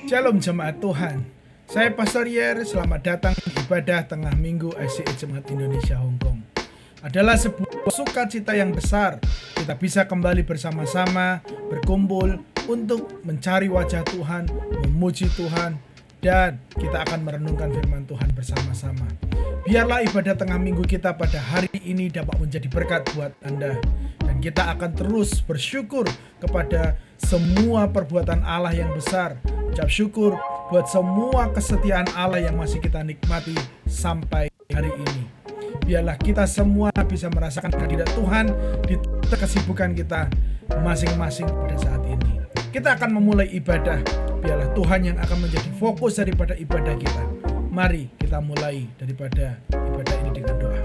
Shalom jemaat Tuhan. Saya Pastor Yer, selamat datang di ibadah tengah minggu ICI Jemaat Indonesia Hong Kong. Adalah sebuah sukacita yang besar kita bisa kembali bersama-sama berkumpul untuk mencari wajah Tuhan, memuji Tuhan, dan kita akan merenungkan firman Tuhan bersama-sama. Biarlah ibadah tengah minggu kita pada hari ini dapat menjadi berkat buat Anda. Dan kita akan terus bersyukur kepada semua perbuatan Allah yang besar. Ucap syukur buat semua kesetiaan Allah yang masih kita nikmati sampai hari ini. Biarlah kita semua bisa merasakan kehadiran Tuhan di kesibukan kita masing-masing pada saat ini. Kita akan memulai ibadah. Biarlah Tuhan yang akan menjadi fokus daripada ibadah kita. Mari kita mulai daripada ibadah ini dengan doa.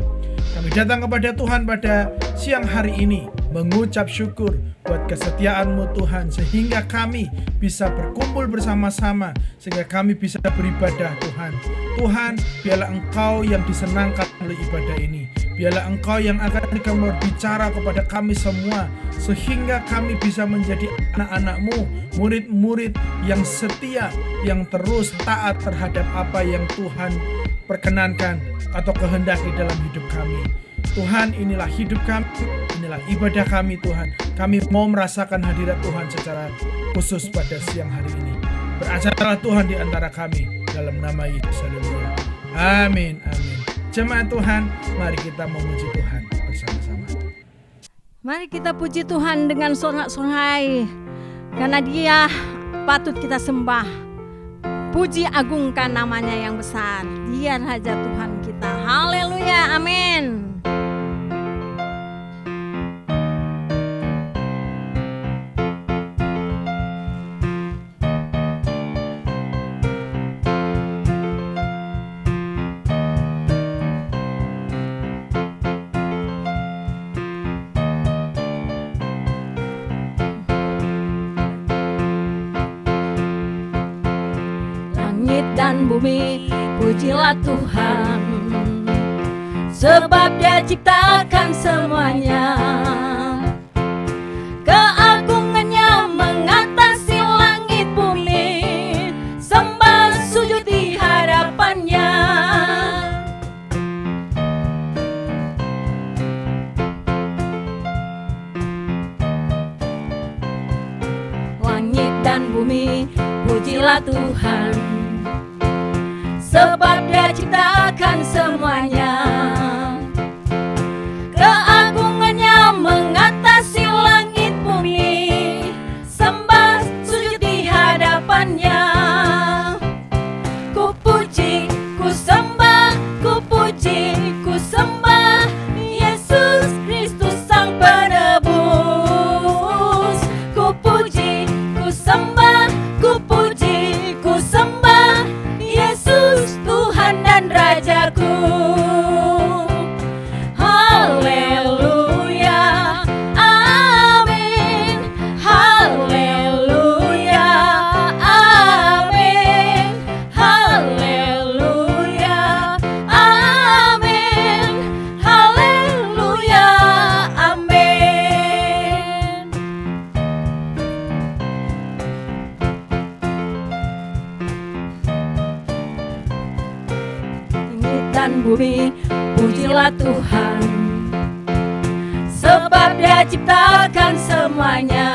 Kami datang kepada Tuhan pada siang hari ini mengucap syukur buat kesetiaan-Mu Tuhan, sehingga kami bisa berkumpul bersama-sama, sehingga kami bisa beribadah Tuhan. Tuhan, biarlah Engkau yang disenangkan oleh ibadah ini. Biarlah Engkau yang akan berbicara kepada kami semua, sehingga kami bisa menjadi anak-anak-Mu, murid-murid yang setia, yang terus taat terhadap apa yang Tuhan perkenankan atau kehendaki dalam hidup kami. Tuhan, inilah hidup kami, inilah ibadah kami Tuhan. Kami mau merasakan hadirat Tuhan secara khusus pada siang hari ini. Beracarlah Tuhan di antara kami, dalam nama Yesus. Haleluya. Amin, amin. Jemaat Tuhan, mari kita memuji Tuhan bersama-sama. Mari kita puji Tuhan dengan sorak-sorai, karena Dia patut kita sembah. Puji agungkan namanya yang besar. Dia Raja Tuhan kita. Haleluya, amin. Dan bumi, pujilah Tuhan, sebab Dia ciptakan semuanya. Keagungannya mengatasi langit bumi, sembah sujud di hadapannya. Langit dan bumi, pujilah Tuhan, sebab Dia ciptakan semuanya. Keagungannya mengatasi langit bumi, sembah sujud di hadapannya. Ku puji, ku sembah, ku puji, ku sembah Yesus Kristus Sang Penebus. Ku puji, ku sembah, ku puji, ku sembah Yesus Tuhan dan Rajaku. Haleluya, amin. Haleluya, amin. Haleluya, amin. Haleluya, amin. Dan bumi, pujilah Tuhan, sebab Dia ciptakan semuanya.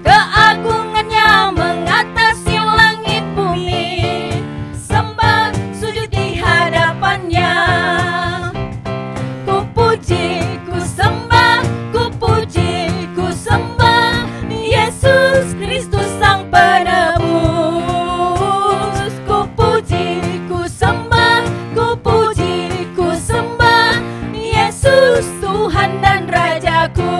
Keagungannya mengatasi langit bumi, sembah sujud di hadapannya. Ku puji, ku sembah, ku puji, ku sembah Yesus Kristus Sang Penebus. Ku puji, ku sembah, ku puji, ku sembah Yesus Tuhan dan Rajaku.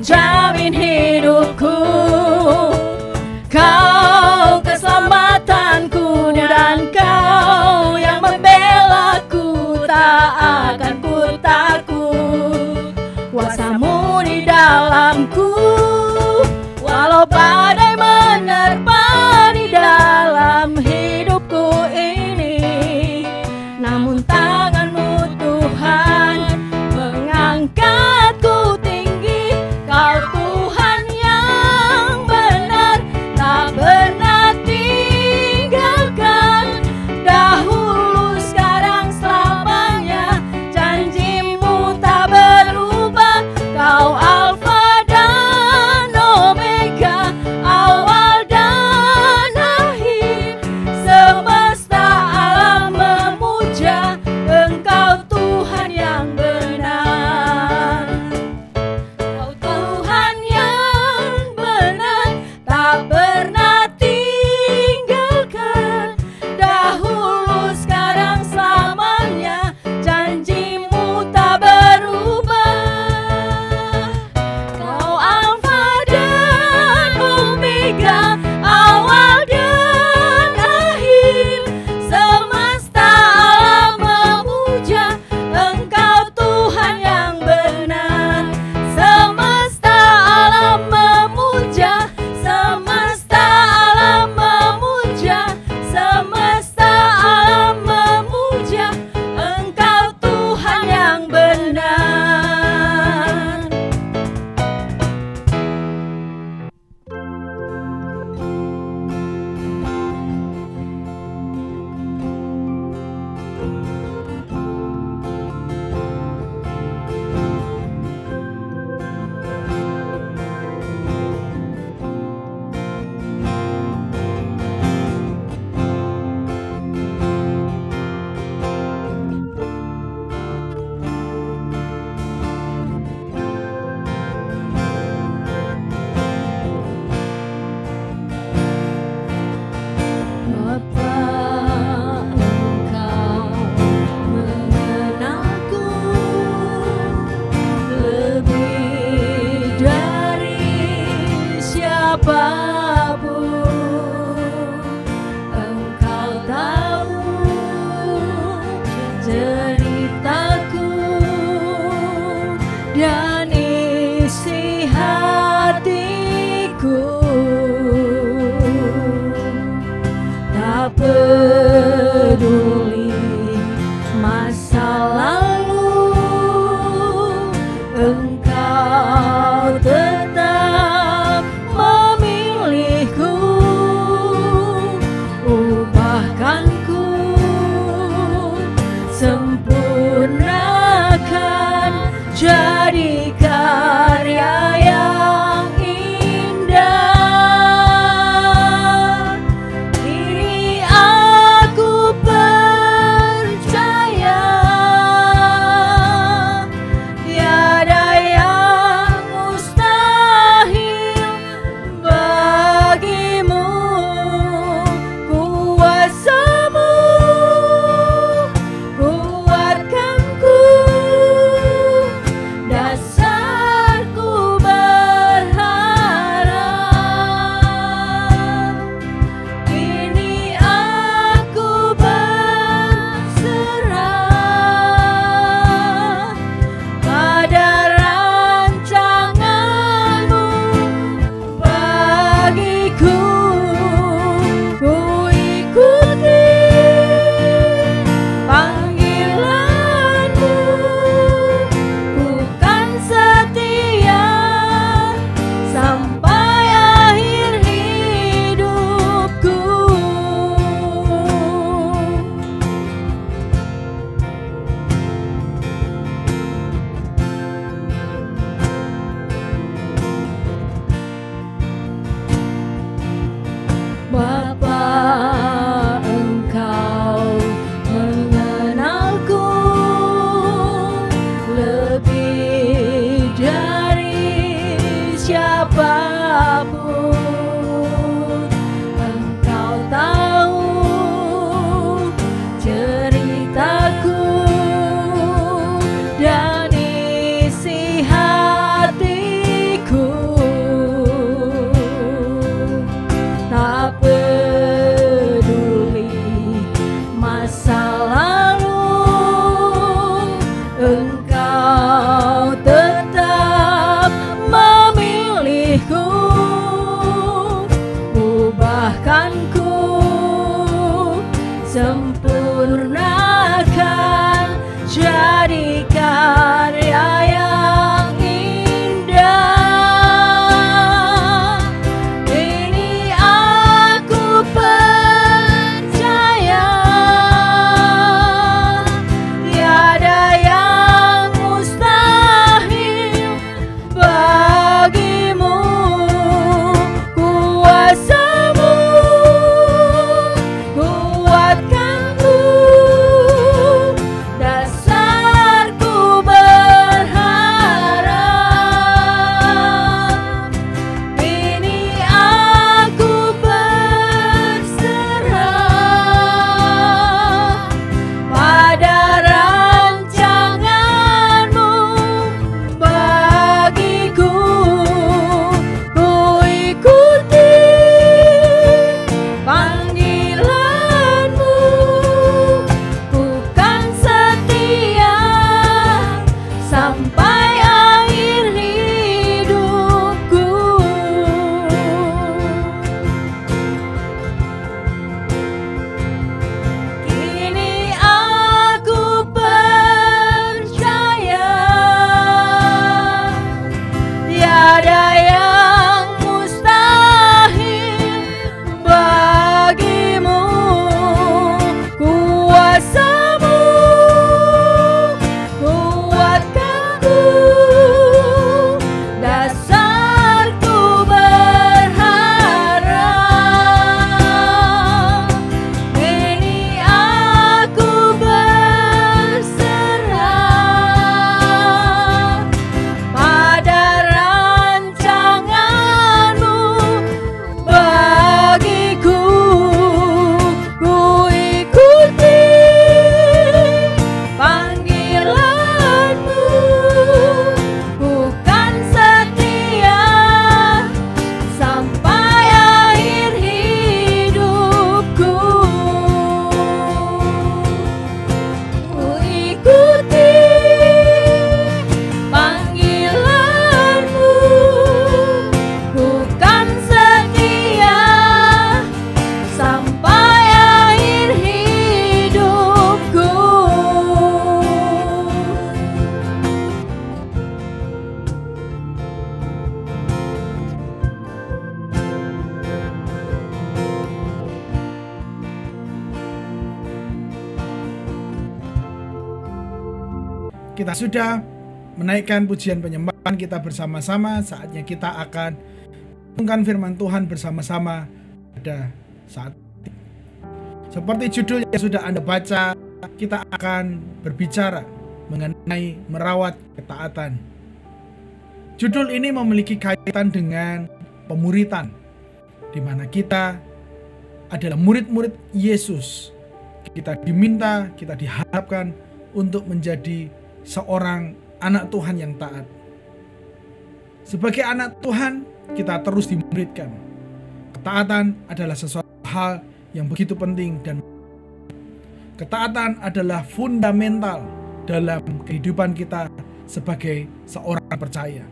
jamin hidupku. Kau keselamatanku dan Kau yang membelaku, tak akan ku takut. Kuasa-Mu di dalamku, walau badai menerpa di dalam hidupku ini, namun tangan-Mu Tuhan mengangkatku tinggi. Kau sempurnakan jadi karya yang indah. Ini aku percaya, tiada yang mustahil bagimu. Kuasamu kuatkanku, dasarku berharap. Ini aku berserah pada rancanganmu bagiku. Ku ikuti panggilanmu, ku kan setia sampai akhir hidupku. Kini aku percaya, tiada yang mustahil bagimu. Kuasamu kuatkanku, dasarku berharap. Ini aku berserah pada rancanganmu bagiku. Ku ikuti panggilanmu, ku kan setia sampai akhir hidupku. Ku ikuti panggilanmu, ku kan setia sampai akhir hidupku. Kita sudah menaikkan pujian penyembahan kita bersama-sama. Saatnya kita akan merenungkan firman Tuhan bersama-sama pada saat ini. Seperti judul yang sudah Anda baca, kita akan berbicara mengenai merawat ketaatan. Judul ini memiliki kaitan dengan pemuritan, di mana kita adalah murid-murid Yesus. Kita diminta, kita diharapkan untuk menjadi seorang anak Tuhan yang taat. Sebagai anak Tuhan, kita terus dimuridkan. Ketaatan adalah sesuatu hal yang begitu penting, dan ketaatan adalah fundamental dalam kehidupan kita sebagai seorang percaya.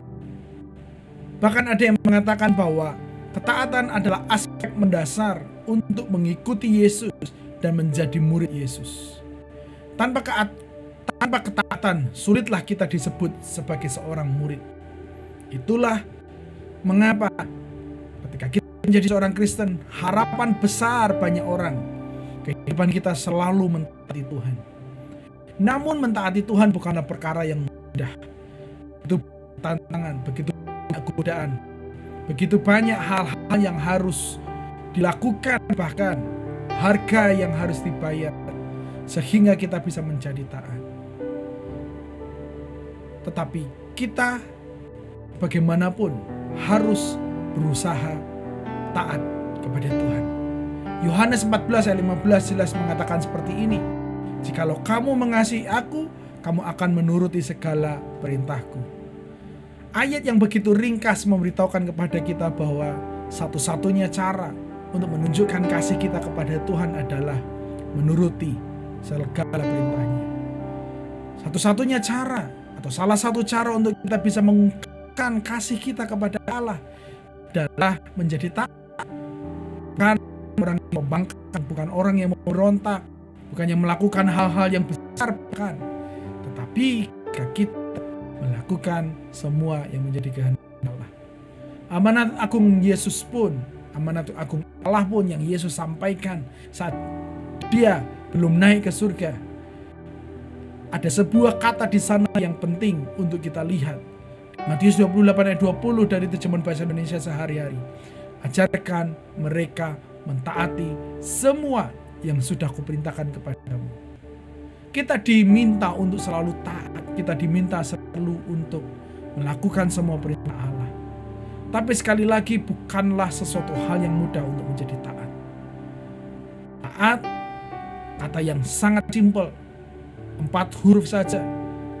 Bahkan ada yang mengatakan bahwa ketaatan adalah aspek mendasar untuk mengikuti Yesus dan menjadi murid Yesus. Tanpa ketaatan, sulitlah kita disebut sebagai seorang murid. Itulah mengapa ketika kita menjadi seorang Kristen, harapan besar banyak orang, kehidupan kita selalu mentaati Tuhan. Namun mentaati Tuhan bukanlah perkara yang mudah. Begitu tantangan, begitu banyak godaan, begitu banyak hal-hal yang harus dilakukan, bahkan harga yang harus dibayar, sehingga kita bisa menjadi taat. Tetapi kita bagaimanapun harus berusaha taat kepada Tuhan. Yohanes 14 ayat 15 jelas mengatakan seperti ini. Jikalau kamu mengasihi aku, kamu akan menuruti segala perintahku. Ayat yang begitu ringkas memberitahukan kepada kita bahwa satu-satunya cara untuk menunjukkan kasih kita kepada Tuhan adalah menuruti segala perintahnya. Satu-satunya cara, atau salah satu cara untuk kita bisa mengungkapkan kasih kita kepada Allah adalah menjadi taat. Bukan orang yang membangkang, bukan orang yang memberontak, bukannya melakukan hal-hal yang besar, bukan, tetapi kita melakukan semua yang menjadi kehendak Allah. Amanat agung Yesus pun, amanat agung Allah pun yang Yesus sampaikan saat dia belum naik ke surga. Ada sebuah kata di sana yang penting untuk kita lihat. Matius 28 ayat 20 dari terjemahan bahasa Indonesia sehari-hari. Ajarkan mereka mentaati semua yang sudah kuperintahkan kepadamu. Kita diminta untuk selalu taat. Kita diminta selalu untuk melakukan semua perintah Allah. Tapi sekali lagi bukanlah sesuatu hal yang mudah untuk menjadi taat. Taat, kata yang sangat simpel, 4 huruf saja,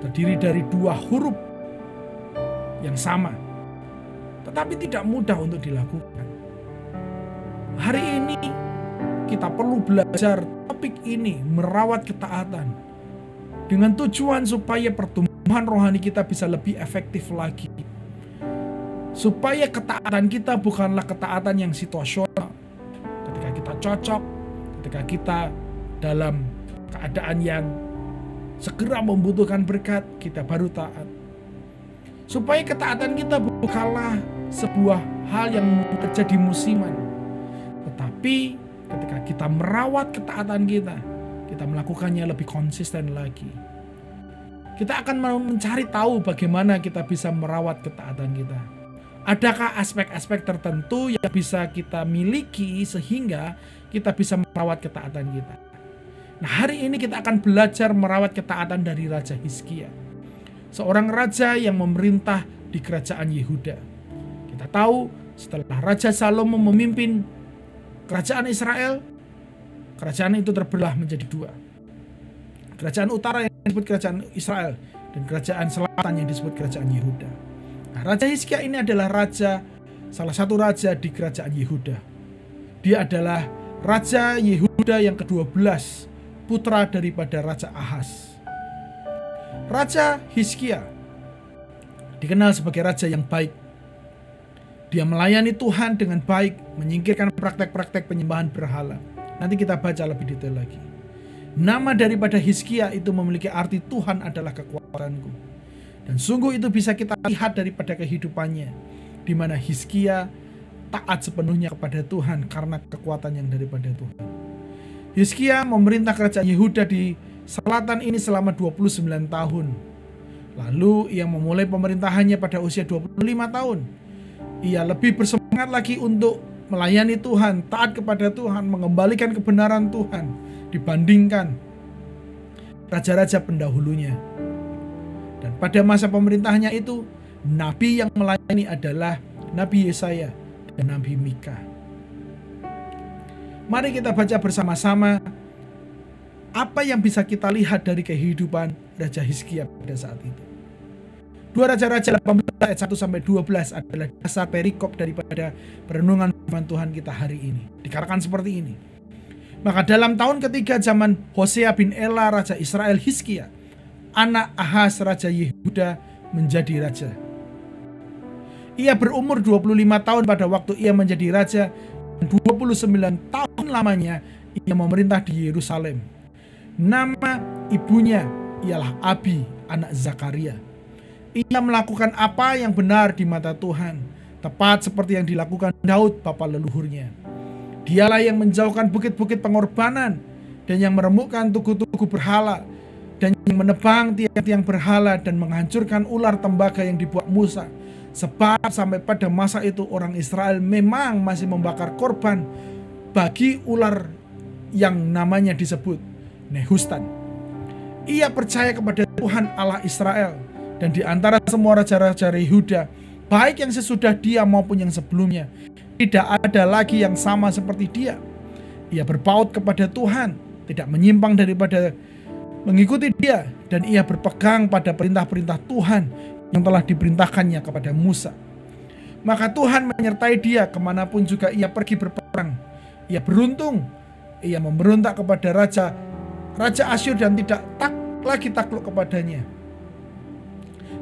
terdiri dari 2 huruf yang sama, tetapi tidak mudah untuk dilakukan. Hari ini kita perlu belajar topik ini, merawat ketaatan, dengan tujuan supaya pertumbuhan rohani kita bisa lebih efektif lagi. Supaya ketaatan kita bukanlah ketaatan yang situasional. Ketika kita cocok, ketika kita dalam keadaan yang segera membutuhkan berkat, kita baru taat. Supaya ketaatan kita bukanlah sebuah hal yang terjadi musiman. Tetapi ketika kita merawat ketaatan kita melakukannya lebih konsisten lagi. Kita akan mencari tahu bagaimana kita bisa merawat ketaatan kita. Adakah aspek-aspek tertentu yang bisa kita miliki sehingga kita bisa merawat ketaatan kita? Nah, hari ini kita akan belajar merawat ketaatan dari Raja Hizkia. Seorang raja yang memerintah di kerajaan Yehuda. Kita tahu setelah Raja Salomo memimpin kerajaan Israel, kerajaan itu terbelah menjadi 2. Kerajaan utara yang disebut kerajaan Israel dan kerajaan selatan yang disebut kerajaan Yehuda. Nah, Raja Hizkia ini adalah salah satu raja di kerajaan Yehuda. Dia adalah Raja Yehuda yang ke-12, putra daripada Raja Ahaz. Raja Hizkia dikenal sebagai raja yang baik. Dia melayani Tuhan dengan baik, menyingkirkan praktek-praktek penyembahan berhala. Nanti kita baca lebih detail lagi. Nama daripada Hizkia itu memiliki arti Tuhan adalah kekuatanku. Dan sungguh itu bisa kita lihat daripada kehidupannya, di mana Hizkia taat sepenuhnya kepada Tuhan karena kekuatan yang daripada Tuhan. Hizkia memerintah kerajaan Yehuda di selatan ini selama 29 tahun. Lalu ia memulai pemerintahannya pada usia 25 tahun. Ia lebih bersemangat lagi untuk melayani Tuhan, taat kepada Tuhan, mengembalikan kebenaran Tuhan dibandingkan raja-raja pendahulunya. Dan pada masa pemerintahannya itu, nabi yang melayani adalah Nabi Yesaya dan Nabi Mika. Mari kita baca bersama-sama apa yang bisa kita lihat dari kehidupan Raja Hizkia pada saat itu. 2 Raja-Raja 18 ayat 1-12 adalah dasar perikop daripada perenungan firman Tuhan kita hari ini. Dikatakan seperti ini. Maka dalam tahun ketiga zaman Hosea bin Ela Raja Israel, Hizkia, anak Ahaz Raja Yehuda, menjadi raja. Ia berumur 25 tahun pada waktu ia menjadi raja, dan 29 tahun lamanya ia memerintah di Yerusalem. Nama ibunya ialah Abi, anak Zakaria. Ia melakukan apa yang benar di mata Tuhan, tepat seperti yang dilakukan Daud bapa leluhurnya. Dialah yang menjauhkan bukit-bukit pengorbanan dan yang meremukkan tugu-tugu berhala dan yang menebang tiang-tiang berhala dan menghancurkan ular tembaga yang dibuat Musa. Sebab sampai pada masa itu orang Israel memang masih membakar korban bagi ular yang namanya disebut Nehustan. Ia percaya kepada Tuhan Allah Israel, dan di antara semua raja-raja Yehuda, baik yang sesudah dia maupun yang sebelumnya, tidak ada lagi yang sama seperti dia. Ia berpaut kepada Tuhan, tidak menyimpang daripada mengikuti dia, dan ia berpegang pada perintah-perintah Tuhan yang telah diperintahkannya kepada Musa. Maka Tuhan menyertai dia kemanapun juga ia pergi berperang. Ia beruntung, ia memberontak kepada Raja Asyur dan tidak lagi takluk kepadanya.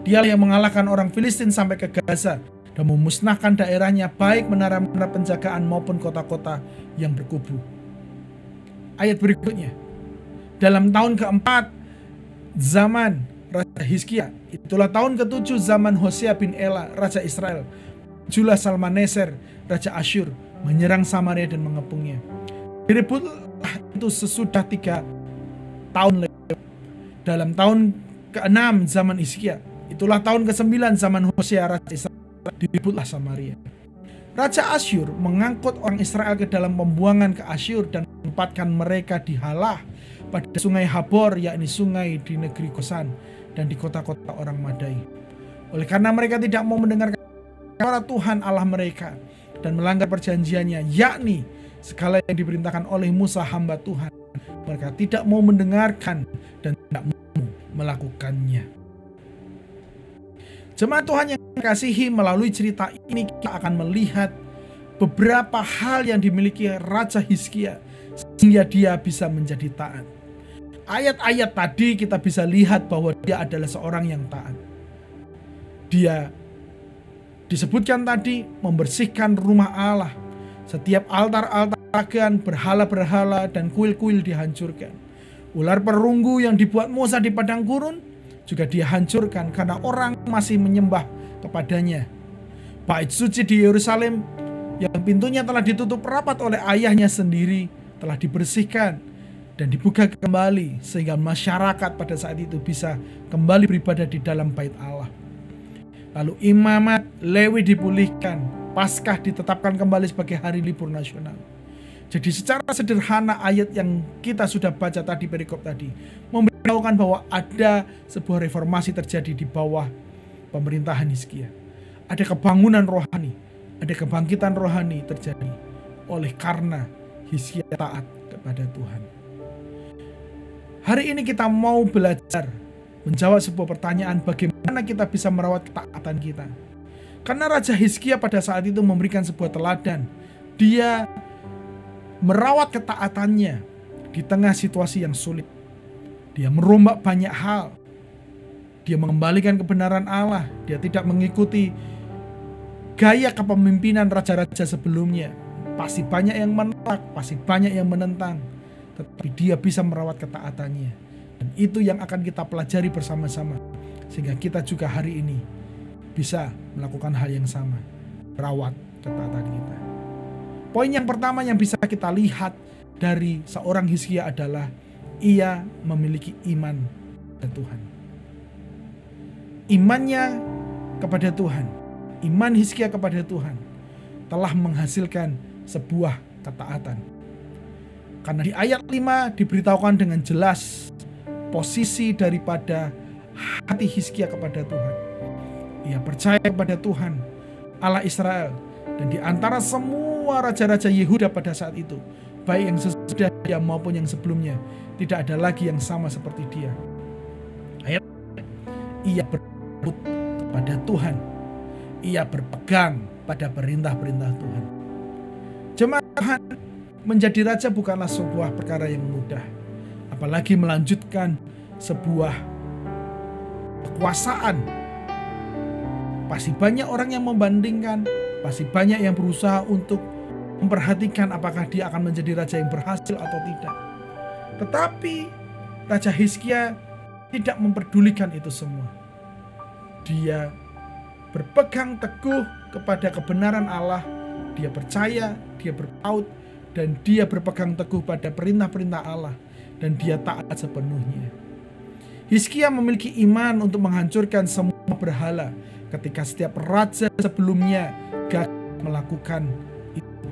Dialah yang mengalahkan orang Filistin sampai ke Gaza dan memusnahkan daerahnya, baik menara-menara penjagaan maupun kota-kota yang berkubu. Ayat berikutnya. dalam tahun keempat zaman Raja Hizkia, itulah tahun ke-7 zaman Hosea bin Ela, Raja Israel, Julah Salmaneser, Raja Asyur, menyerang Samaria dan mengepungnya. Direbutlah itu sesudah 3 tahun lewat. Dalam tahun ke-6 zaman Hizkia, itulah tahun ke-9 zaman Hosea, Raja Israel, direbutlah Samaria. Raja Asyur mengangkut orang Israel ke dalam pembuangan ke Asyur dan menempatkan mereka di Halah pada sungai Habor, yakni sungai di negeri Gosan dan di kota-kota orang Madai. Oleh karena mereka tidak mau mendengarkan suara Tuhan Allah mereka dan melanggar perjanjiannya, yakni segala yang diperintahkan oleh Musa hamba Tuhan, mereka tidak mau mendengarkan dan tidak mau melakukannya. Jemaat Tuhan yang dikasihi, melalui cerita ini kita akan melihat beberapa hal yang dimiliki Raja Hizkia sehingga dia bisa menjadi taat. Ayat-ayat tadi kita bisa lihat bahwa dia adalah seorang yang taat. Dia disebutkan tadi membersihkan rumah Allah. Setiap altar-altar pagan, berhala-berhala dan kuil-kuil dihancurkan. Ular perunggu yang dibuat Musa di padang gurun juga dihancurkan karena orang masih menyembah kepadanya. Bait suci di Yerusalem yang pintunya telah ditutup rapat oleh ayahnya sendiri telah dibersihkan dan dibuka kembali sehingga masyarakat pada saat itu bisa kembali beribadah di dalam bait Allah. Lalu imamat Lewi dipulihkan, Paskah ditetapkan kembali sebagai hari libur nasional. Jadi secara sederhana ayat yang kita sudah baca tadi, perikop tadi, memberitahukan bahwa ada sebuah reformasi terjadi di bawah pemerintahan Hizkia. Ada kebangunan rohani, ada kebangkitan rohani terjadi oleh karena Hizkia taat kepada Tuhan. Hari ini kita mau belajar menjawab sebuah pertanyaan, bagaimana kita bisa merawat ketaatan kita. Karena Raja Hizkia pada saat itu memberikan sebuah teladan. Dia merawat ketaatannya di tengah situasi yang sulit. Dia merombak banyak hal. Dia mengembalikan kebenaran Allah. Dia tidak mengikuti gaya kepemimpinan raja-raja sebelumnya. Pasti banyak yang menolak, pasti banyak yang menentang. Tetapi dia bisa merawat ketaatannya. Dan itu yang akan kita pelajari bersama-sama. Sehingga kita juga hari ini bisa melakukan hal yang sama. Merawat ketaatan kita. Poin yang pertama yang bisa kita lihat dari seorang Hizkia adalah ia memiliki iman kepada Tuhan. Imannya kepada Tuhan, iman Hizkia kepada Tuhan telah menghasilkan sebuah ketaatan. Karena di ayat 5 diberitahukan dengan jelas posisi daripada hati Hizkia kepada Tuhan. Ia percaya kepada Tuhan, Allah Israel, dan di antara semua raja-raja Yehuda pada saat itu, baik yang sesudah dia maupun yang sebelumnya, tidak ada lagi yang sama seperti dia. Ayat, ia berlutut kepada Tuhan, ia berpegang pada perintah-perintah Tuhan. Jemaat Tuhan, menjadi raja bukanlah sebuah perkara yang mudah, apalagi melanjutkan sebuah kekuasaan. Pasti banyak orang yang membandingkan, pasti banyak yang berusaha untuk memperhatikan apakah dia akan menjadi raja yang berhasil atau tidak. Tetapi Raja Hizkia tidak memperdulikan itu semua. Dia berpegang teguh kepada kebenaran Allah, dia percaya, dia berpaut, dan dia berpegang teguh pada perintah-perintah Allah, dan dia taat sepenuhnya. Hizkia memiliki iman untuk menghancurkan semua berhala ketika setiap raja sebelumnya gagal melakukan itu.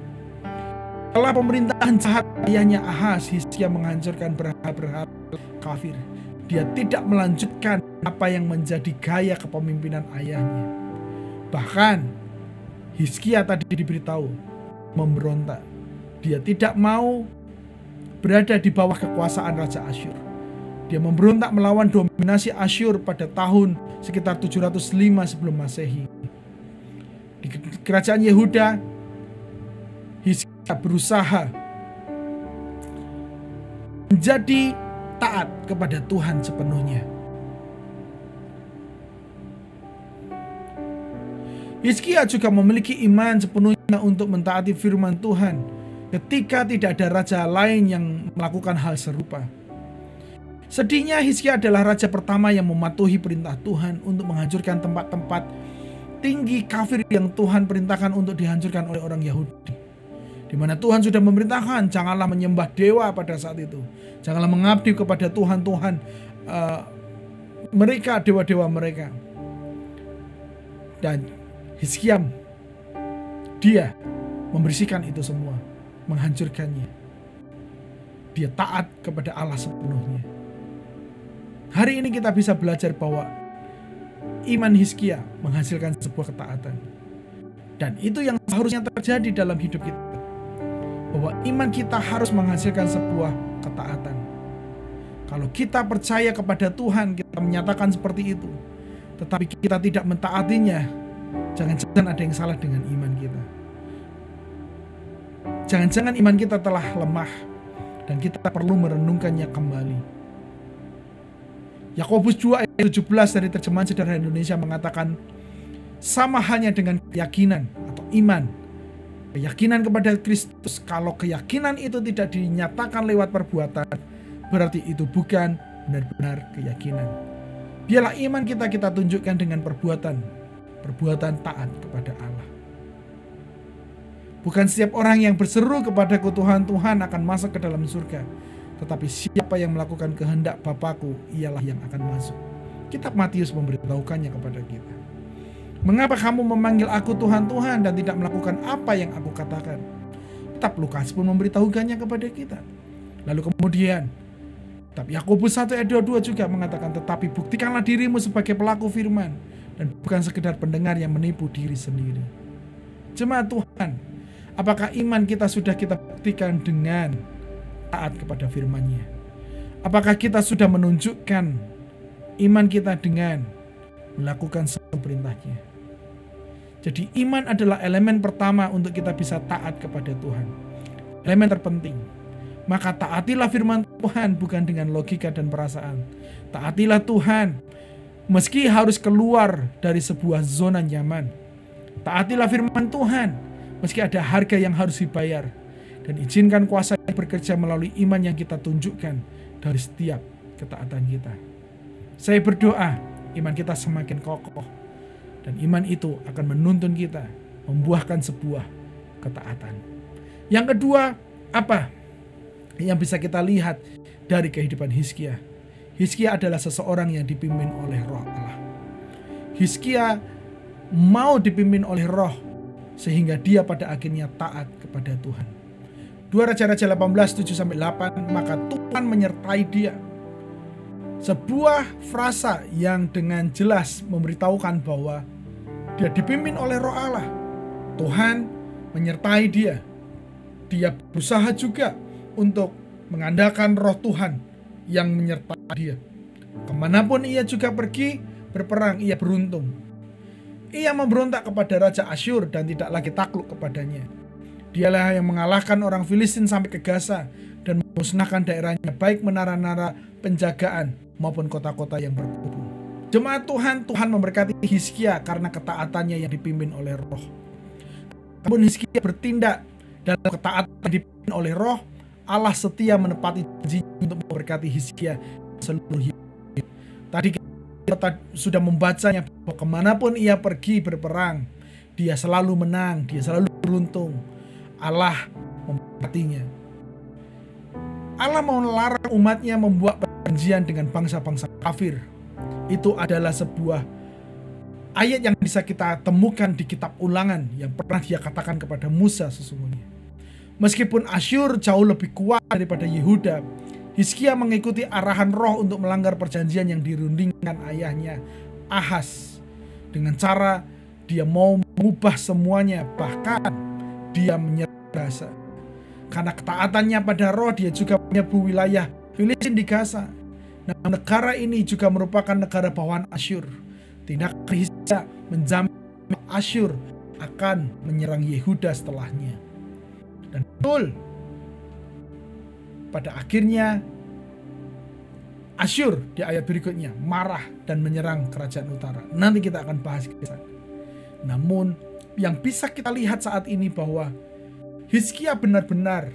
Setelah pemerintahan jahat ayahnya Ahaz, Hizkia menghancurkan berhala-berhala kafir. Dia tidak melanjutkan apa yang menjadi gaya kepemimpinan ayahnya. Bahkan Hizkia tadi diberitahu memberontak. Dia tidak mau berada di bawah kekuasaan Raja Asyur. Dia memberontak melawan dominasi Asyur pada tahun sekitar 705 sebelum Masehi. Di kerajaan Yehuda, Hizkia berusaha menjadi taat kepada Tuhan sepenuhnya. Hizkia juga memiliki iman sepenuhnya untuk mentaati firman Tuhan ketika tidak ada raja lain yang melakukan hal serupa. Sedihnya, Hizkia adalah raja pertama yang mematuhi perintah Tuhan untuk menghancurkan tempat-tempat tinggi kafir yang Tuhan perintahkan untuk dihancurkan oleh orang Yahudi. Di mana Tuhan sudah memerintahkan, janganlah menyembah dewa pada saat itu. Janganlah mengabdi kepada Tuhan-Tuhan mereka, dewa-dewa mereka. Dan Hizkia, dia membersihkan itu semua, menghancurkannya. Dia taat kepada Allah sepenuhnya. Hari ini kita bisa belajar bahwa iman Hizkia menghasilkan sebuah ketaatan. Dan itu yang seharusnya terjadi dalam hidup kita. Bahwa iman kita harus menghasilkan sebuah ketaatan. Kalau kita percaya kepada Tuhan, kita menyatakan seperti itu. Tetapi kita tidak mentaatinya, jangan-jangan ada yang salah dengan iman kita. Jangan-jangan iman kita telah lemah dan kita perlu merenungkannya kembali. Yakobus 2 ayat 17 dari terjemahan Sederhana Indonesia mengatakan, sama halnya dengan keyakinan atau iman. Keyakinan kepada Kristus, kalau keyakinan itu tidak dinyatakan lewat perbuatan, berarti itu bukan benar-benar keyakinan. Biarlah iman kita tunjukkan dengan perbuatan taat kepada Allah. Bukan setiap orang yang berseru kepadaku Tuhan, Tuhan akan masuk ke dalam surga. Tetapi siapa yang melakukan kehendak Bapakku, ialah yang akan masuk. Kitab Matius memberitahukannya kepada kita. Mengapa kamu memanggil aku Tuhan, Tuhan dan tidak melakukan apa yang aku katakan? Kitab Lukas pun memberitahukannya kepada kita. Lalu kemudian kitab Yakobus 1 ayat 22 juga mengatakan, tetapi buktikanlah dirimu sebagai pelaku firman dan bukan sekedar pendengar yang menipu diri sendiri. Jemaat Tuhan, apakah iman kita sudah kita buktikan dengan taat kepada firman-Nya? Apakah kita sudah menunjukkan iman kita dengan melakukan semua perintah-Nya? Jadi iman adalah elemen pertama untuk kita bisa taat kepada Tuhan. Elemen terpenting. Maka taatilah firman Tuhan bukan dengan logika dan perasaan. Taatilah Tuhan meski harus keluar dari sebuah zona nyaman. Taatilah firman Tuhan meski ada harga yang harus dibayar. Dan izinkan kuasa yang bekerja melalui iman yang kita tunjukkan dari setiap ketaatan kita. Saya berdoa iman kita semakin kokoh. Dan iman itu akan menuntun kita membuahkan sebuah ketaatan. Yang kedua, apa yang bisa kita lihat dari kehidupan Hizkia? Hizkia adalah seseorang yang dipimpin oleh Roh Allah. Hizkia mau dipimpin oleh Roh sehingga dia pada akhirnya taat kepada Tuhan. 2 Raja-Raja 18, 7-8, maka Tuhan menyertai dia. Sebuah frasa yang dengan jelas memberitahukan bahwa dia dipimpin oleh Roh Allah. Tuhan menyertai dia. Dia berusaha juga untuk mengandalkan Roh Tuhan yang menyertai dia. Kemanapun ia juga pergi berperang, ia beruntung. Ia memberontak kepada Raja Asyur dan tidak lagi takluk kepadanya. Dialah yang mengalahkan orang Filistin sampai ke Gaza dan memusnahkan daerahnya, baik menara-nara penjagaan maupun kota-kota yang berkubu. Jemaat Tuhan, Tuhan memberkati Hizkia karena ketaatannya yang dipimpin oleh Roh. Namun Hizkia bertindak dalam ketaatan yang dipimpin oleh Roh, Allah setia menepati janji untuk memberkati Hizkia seluruh hidup. Tadi kita sudah membacanya bahwa kemanapun ia pergi berperang, dia selalu menang, dia selalu beruntung. Allah memberkatinya. Allah mau melarang umatnya membuat perjanjian dengan bangsa-bangsa kafir. Itu adalah sebuah ayat yang bisa kita temukan di kitab Ulangan yang pernah dia katakan kepada Musa sesungguhnya. Meskipun Asyur jauh lebih kuat daripada Yehuda, Hizkia mengikuti arahan Roh untuk melanggar perjanjian yang dirundingkan ayahnya Ahaz. Dengan cara dia mau mengubah semuanya, bahkan dia menyerah Gaza. Karena ketaatannya pada Roh, dia juga menyerbu wilayah Filistin di Gaza. Nah, negara ini juga merupakan negara bawahan Asyur. Tindakan Hizkia menjamin Asyur akan menyerang Yehuda setelahnya. Dan betul, pada akhirnya Asyur di ayat berikutnya marah dan menyerang kerajaan utara. Nanti kita akan bahas kisah. Namun yang bisa kita lihat saat ini bahwa Hizkia benar-benar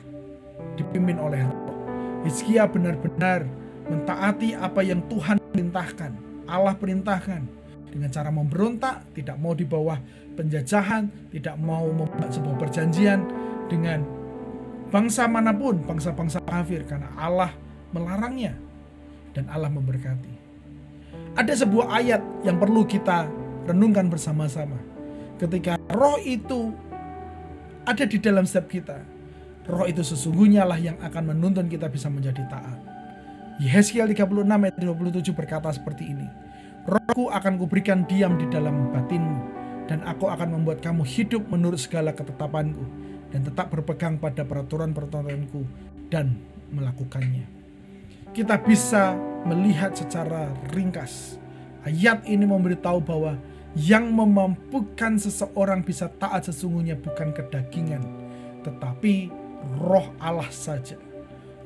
dipimpin oleh Roh. Hizkia benar-benar mentaati apa yang Tuhan perintahkan, Allah perintahkan, dengan cara memberontak, tidak mau di bawah penjajahan, tidak mau membuat sebuah perjanjian dengan bangsa manapun, bangsa-bangsa kafir, karena Allah melarangnya dan Allah memberkati. Ada sebuah ayat yang perlu kita renungkan bersama-sama. Ketika roh itu ada di dalam setiap kita, roh itu sesungguhnya lah yang akan menuntun kita bisa menjadi taat. Yehezkiel 36 ayat 27 berkata seperti ini, Rohku akan kuberikan diam di dalam batinmu, dan aku akan membuat kamu hidup menurut segala ketetapanku, dan tetap berpegang pada peraturan-peraturanku dan melakukannya. Kita bisa melihat secara ringkas, ayat ini memberitahu bahwa yang memampukan seseorang bisa taat sesungguhnya bukan kedagingan, tetapi roh Allah saja.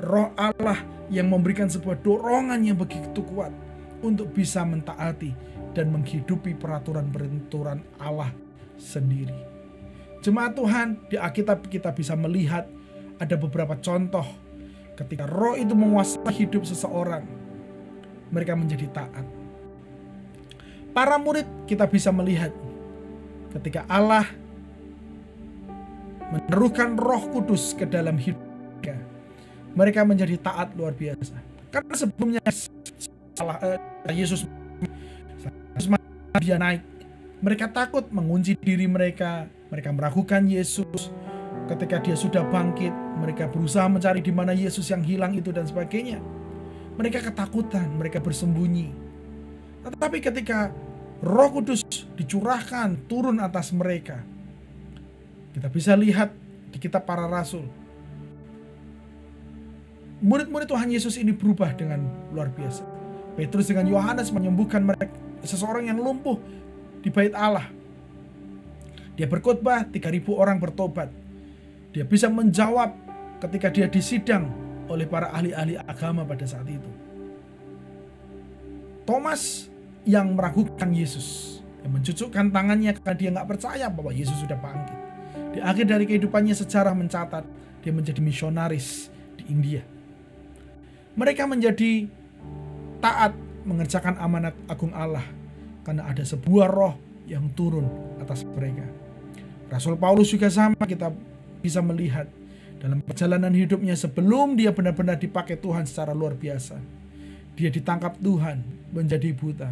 Roh Allah yang memberikan sebuah dorongan yang begitu kuat untuk bisa mentaati dan menghidupi peraturan-peraturan Allah sendiri. Jemaat Tuhan, di Alkitab kita bisa melihat ada beberapa contoh ketika roh itu menguasai hidup seseorang, mereka menjadi taat. Para murid kita bisa melihat ketika Allah menerukan Roh Kudus ke dalam hidup mereka menjadi taat luar biasa. Karena sebelumnya Yesus dia naik, mereka takut mengunci diri mereka meragukan Yesus. Ketika dia sudah bangkit, mereka berusaha mencari di mana Yesus yang hilang itu dan sebagainya. Mereka ketakutan, mereka bersembunyi. Tetapi ketika Roh Kudus dicurahkan turun atas mereka, kita bisa lihat di kitab Para Rasul, murid-murid Tuhan Yesus ini berubah dengan luar biasa. Petrus dengan Yohanes menyembuhkan seseorang yang lumpuh di bait Allah. Dia berkhotbah, 3.000 orang bertobat. Dia bisa menjawab ketika dia disidang oleh para ahli-ahli agama pada saat itu. Thomas yang meragukan Yesus, yang mencucukkan tangannya karena dia nggak percaya bahwa Yesus sudah bangkit. Di akhir dari kehidupannya sejarah mencatat dia menjadi misionaris di India. Mereka menjadi taat mengerjakan amanat agung Allah karena ada sebuah roh yang turun atas mereka. Rasul Paulus juga sama, kita bisa melihat dalam perjalanan hidupnya sebelum dia benar-benar dipakai Tuhan secara luar biasa. Dia ditangkap Tuhan menjadi buta,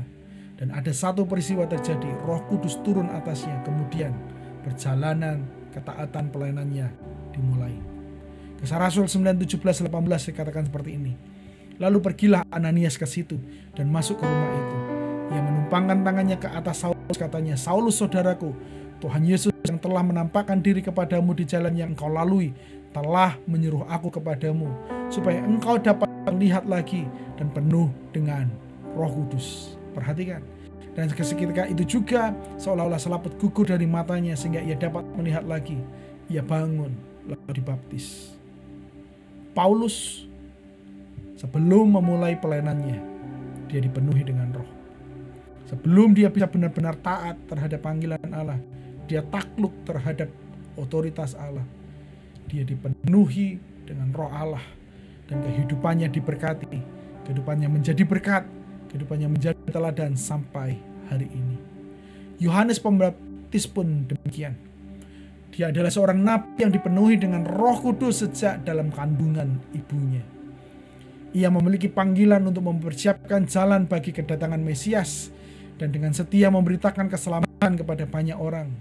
dan ada satu peristiwa terjadi, Roh Kudus turun atasnya, kemudian perjalanan ketaatan pelayanannya dimulai. Kisah Rasul 9:17-18 dikatakan seperti ini. Lalu pergilah Ananias ke situ dan masuk ke rumah itu. Ia menumpangkan tangannya ke atas Saulus, katanya, Saulus saudaraku, Tuhan Yesus yang telah menampakkan diri kepadamu di jalan yang engkau lalui telah menyuruh aku kepadamu supaya engkau dapat melihat lagi dan penuh dengan Roh Kudus. Perhatikan. Dan seketika itu juga seolah-olah selaput gugur dari matanya sehingga ia dapat melihat lagi. Ia bangun lalu dibaptis. Paulus sebelum memulai pelayanannya, dia dipenuhi dengan roh. Sebelum dia bisa benar-benar taat terhadap panggilan Allah, dia takluk terhadap otoritas Allah. Dia dipenuhi dengan roh Allah dan kehidupannya diberkati. Kehidupannya menjadi berkat, kehidupannya menjadi teladan sampai hari ini. Yohanes Pembaptis pun demikian. Dia adalah seorang nabi yang dipenuhi dengan Roh Kudus sejak dalam kandungan ibunya. Ia memiliki panggilan untuk mempersiapkan jalan bagi kedatangan Mesias dan dengan setia memberitakan keselamatan kepada banyak orang.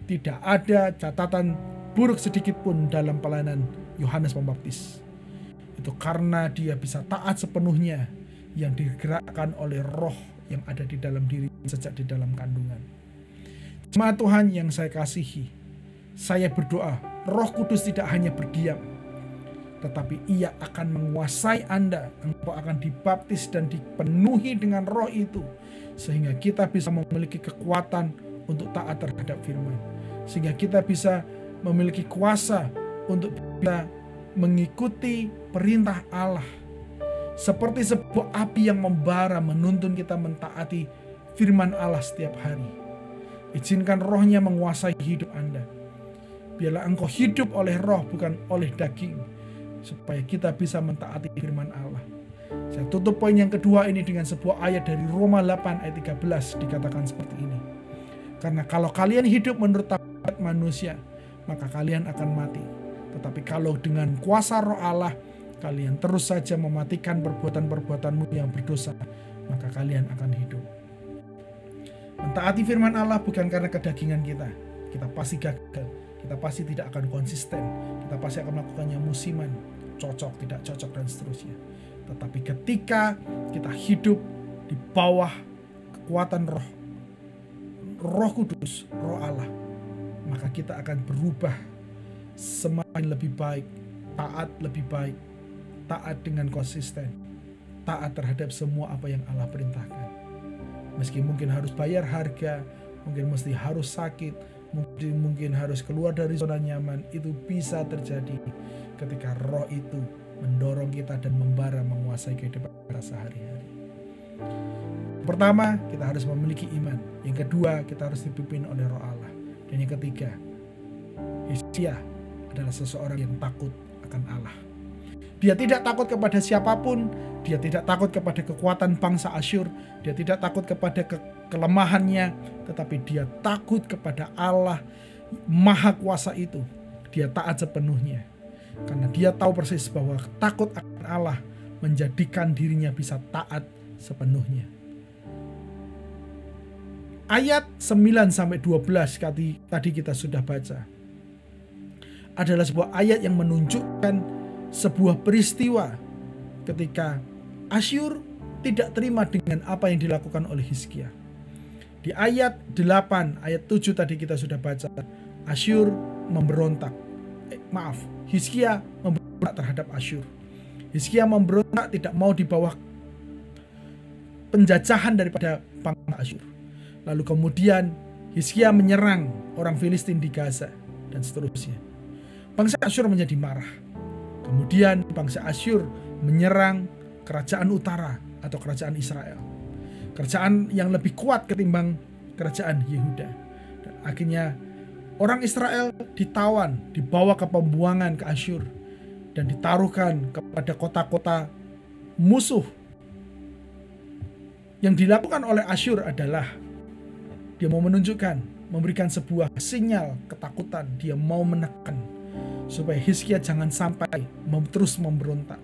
Tidak ada catatan buruk sedikit pun dalam pelayanan Yohanes Pembaptis. Itu karena dia bisa taat sepenuhnya yang digerakkan oleh roh yang ada di dalam diri sejak di dalam kandungan. Jemaat Tuhan yang saya kasihi, saya berdoa Roh Kudus tidak hanya berdiam, tetapi ia akan menguasai Anda. Engkau akan dibaptis dan dipenuhi dengan roh itu, sehingga kita bisa memiliki kekuatan untuk taat terhadap firman, sehingga kita bisa memiliki kuasa untuk bisa mengikuti perintah Allah, seperti sebuah api yang membara menuntun kita mentaati firman Allah setiap hari. Izinkan rohnya menguasai hidup Anda. Biarlah engkau hidup oleh roh bukan oleh daging, supaya kita bisa mentaati firman Allah. Saya tutup poin yang kedua ini dengan sebuah ayat dari Roma 8 ayat 13, dikatakan seperti ini. Karena kalau kalian hidup menurut tabiat manusia, maka kalian akan mati. Tetapi kalau dengan kuasa Roh Allah, kalian terus saja mematikan perbuatan-perbuatanmu yang berdosa, maka kalian akan hidup. Mentaati firman Allah bukan karena kedagingan kita. Kita pasti gagal, kita pasti tidak akan konsisten, kita pasti akan melakukannya musiman, cocok, tidak cocok, dan seterusnya. Tetapi ketika kita hidup di bawah kekuatan Roh Kudus, Roh Allah, maka kita akan berubah semakin lebih baik, taat lebih baik, taat dengan konsisten, taat terhadap semua apa yang Allah perintahkan. Meski mungkin harus bayar harga, mungkin mesti harus sakit, mungkin harus keluar dari zona nyaman, itu bisa terjadi ketika Roh itu mendorong kita dan membara menguasai kehidupan kita sehari-hari. Pertama, kita harus memiliki iman. Yang kedua, kita harus dipimpin oleh Roh Allah. Dan yang ketiga, Hizkia adalah seseorang yang takut akan Allah. Dia tidak takut kepada siapapun, dia tidak takut kepada kekuatan bangsa Asyur, dia tidak takut kepada kelemahannya, tetapi dia takut kepada Allah Maha Kuasa itu. Dia taat sepenuhnya. Karena dia tahu persis bahwa takut akan Allah menjadikan dirinya bisa taat sepenuhnya. Ayat 9-12 tadi kita sudah baca adalah sebuah ayat yang menunjukkan sebuah peristiwa ketika Asyur tidak terima dengan apa yang dilakukan oleh Hizkia. Di ayat 8, ayat 7 tadi kita sudah baca, Asyur memberontak. Hizkia memberontak terhadap Asyur. Hizkia memberontak, tidak mau di bawah penjajahan daripada bangsa Asyur. Lalu kemudian Hizkia menyerang orang Filistin di Gaza dan seterusnya. Bangsa Asyur menjadi marah. Kemudian bangsa Asyur menyerang kerajaan utara atau kerajaan Israel. Kerajaan yang lebih kuat ketimbang kerajaan Yehuda. Dan akhirnya orang Israel ditawan, dibawa ke pembuangan ke Asyur, dan ditaruhkan kepada kota-kota musuh. Yang dilakukan oleh Asyur adalah dia mau menunjukkan, memberikan sebuah sinyal ketakutan. Dia mau menekan supaya Hizkia jangan sampai terus memberontak,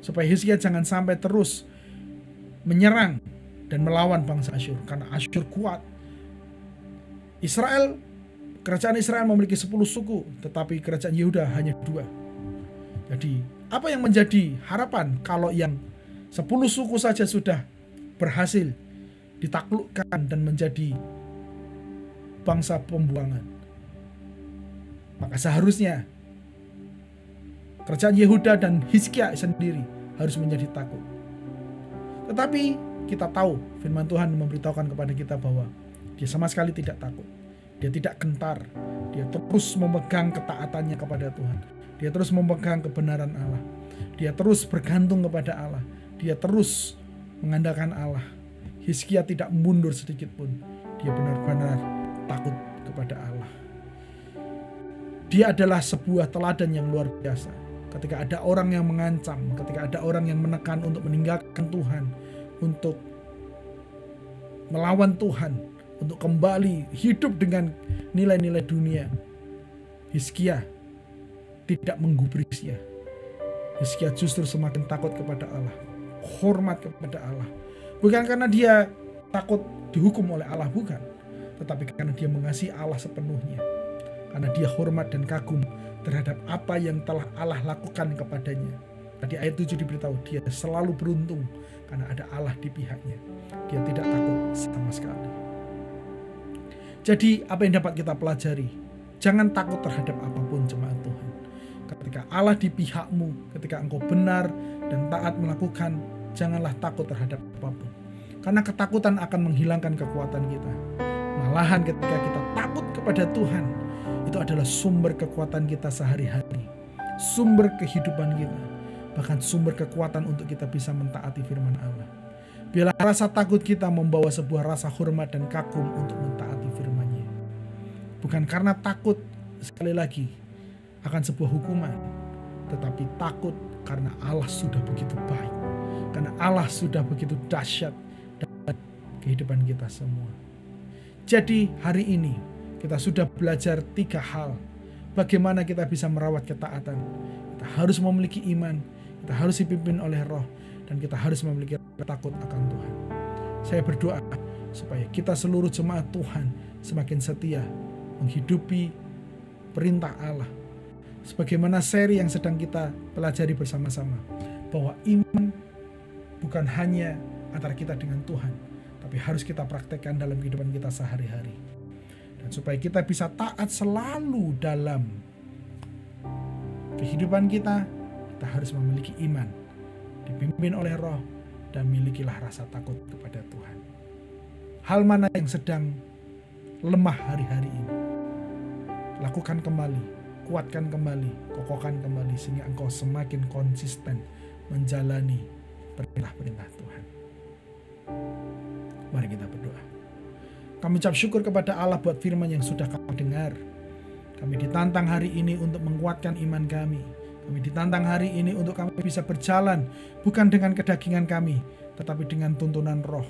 supaya Hizkia jangan sampai terus menyerang dan melawan bangsa Asyur, karena Asyur kuat. Kerajaan Israel memiliki 10 suku, tetapi kerajaan Yehuda hanya 2. Jadi, apa yang menjadi harapan kalau yang 10 suku saja sudah berhasil ditaklukkan dan menjadi bangsa pembuangan? Maka seharusnya kerajaan Yehuda dan Hizkia sendiri harus menjadi takut. Tetapi kita tahu firman Tuhan memberitahukan kepada kita bahwa dia sama sekali tidak takut. Dia tidak gentar. Dia terus memegang ketaatannya kepada Tuhan. Dia terus memegang kebenaran Allah. Dia terus bergantung kepada Allah. Dia terus mengandalkan Allah. Hizkia tidak mundur sedikit pun. Dia benar-benar takut kepada Allah. Dia adalah sebuah teladan yang luar biasa. Ketika ada orang yang mengancam, ketika ada orang yang menekan untuk meninggalkan Tuhan, untuk melawan Tuhan, untuk kembali hidup dengan nilai-nilai dunia, Hizkia tidak menggubrisnya. Hizkia justru semakin takut kepada Allah, hormat kepada Allah. Bukan karena dia takut dihukum oleh Allah, bukan. Tetapi karena dia mengasihi Allah sepenuhnya. Karena dia hormat dan kagum terhadap apa yang telah Allah lakukan kepadanya. Tadi ayat 7 diberitahu, dia selalu beruntung karena ada Allah di pihaknya. Dia tidak takut sama sekali. Jadi apa yang dapat kita pelajari? Jangan takut terhadap apapun, jemaat Tuhan. Ketika Allah di pihakmu, ketika engkau benar dan taat melakukan, janganlah takut terhadap apapun. Karena ketakutan akan menghilangkan kekuatan kita. Malahan ketika kita takut kepada Tuhan, itu adalah sumber kekuatan kita sehari-hari. Sumber kehidupan kita. Bahkan sumber kekuatan untuk kita bisa mentaati firman Allah. Biarlah rasa takut kita membawa sebuah rasa hormat dan kagum untuk mentaati firman-Nya. Bukan karena takut, sekali lagi, akan sebuah hukuman. Tetapi takut karena Allah sudah begitu baik. Karena Allah sudah begitu dahsyat dalam kehidupan kita semua. Jadi hari ini kita sudah belajar 3 hal. Bagaimana kita bisa merawat ketaatan. Kita harus memiliki iman, kita harus dipimpin oleh Roh, dan kita harus memiliki takut akan Tuhan. Saya berdoa supaya kita seluruh jemaat Tuhan semakin setia menghidupi perintah Allah. Sebagaimana seri yang sedang kita pelajari bersama-sama, bahwa iman bukan hanya antara kita dengan Tuhan, tapi harus kita praktekkan dalam kehidupan kita sehari-hari. Dan supaya kita bisa taat selalu dalam kehidupan kita, kita harus memiliki iman, dipimpin oleh Roh, dan milikilah rasa takut kepada Tuhan. Hal mana yang sedang lemah hari-hari ini, lakukan kembali, kuatkan kembali, kokohkan kembali, sehingga engkau semakin konsisten menjalani perintah-perintah Tuhan. Mari kita berdoa. Kami ucap syukur kepada Allah buat firman yang sudah kami dengar. Kami ditantang hari ini untuk menguatkan iman kami. Kami ditantang hari ini untuk kami bisa berjalan bukan dengan kedagingan kami, tetapi dengan tuntunan Roh.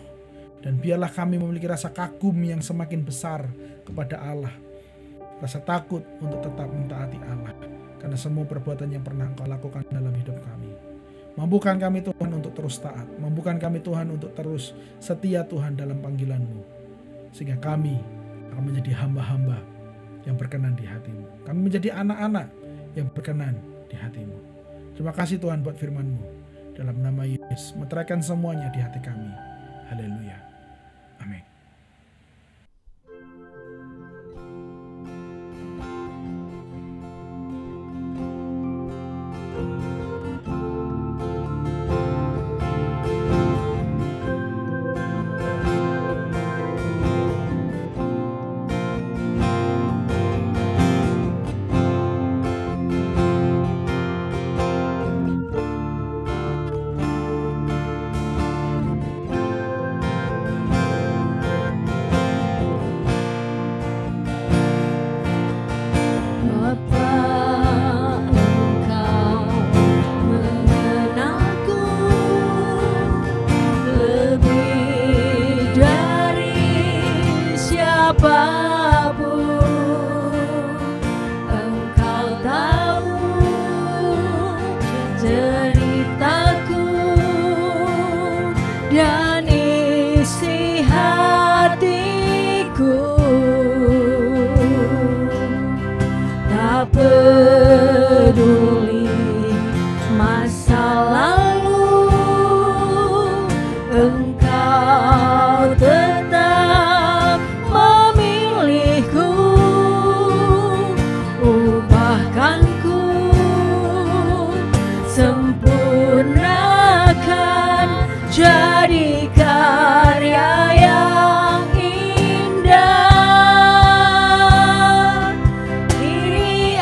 Dan biarlah kami memiliki rasa kagum yang semakin besar kepada Allah. Rasa takut untuk tetap mentaati Allah. Karena semua perbuatan yang pernah Engkau lakukan dalam hidup kami. Mampukan kami Tuhan untuk terus taat. Mampukan kami Tuhan untuk terus setia Tuhan dalam panggilan-Mu. Sehingga kami akan menjadi hamba-hamba yang berkenan di hati-Mu. Kami menjadi anak-anak yang berkenan di hati-Mu. Terima kasih Tuhan buat firman-Mu. Dalam nama Yesus, meteraikan semuanya di hati kami. Haleluya. Amin.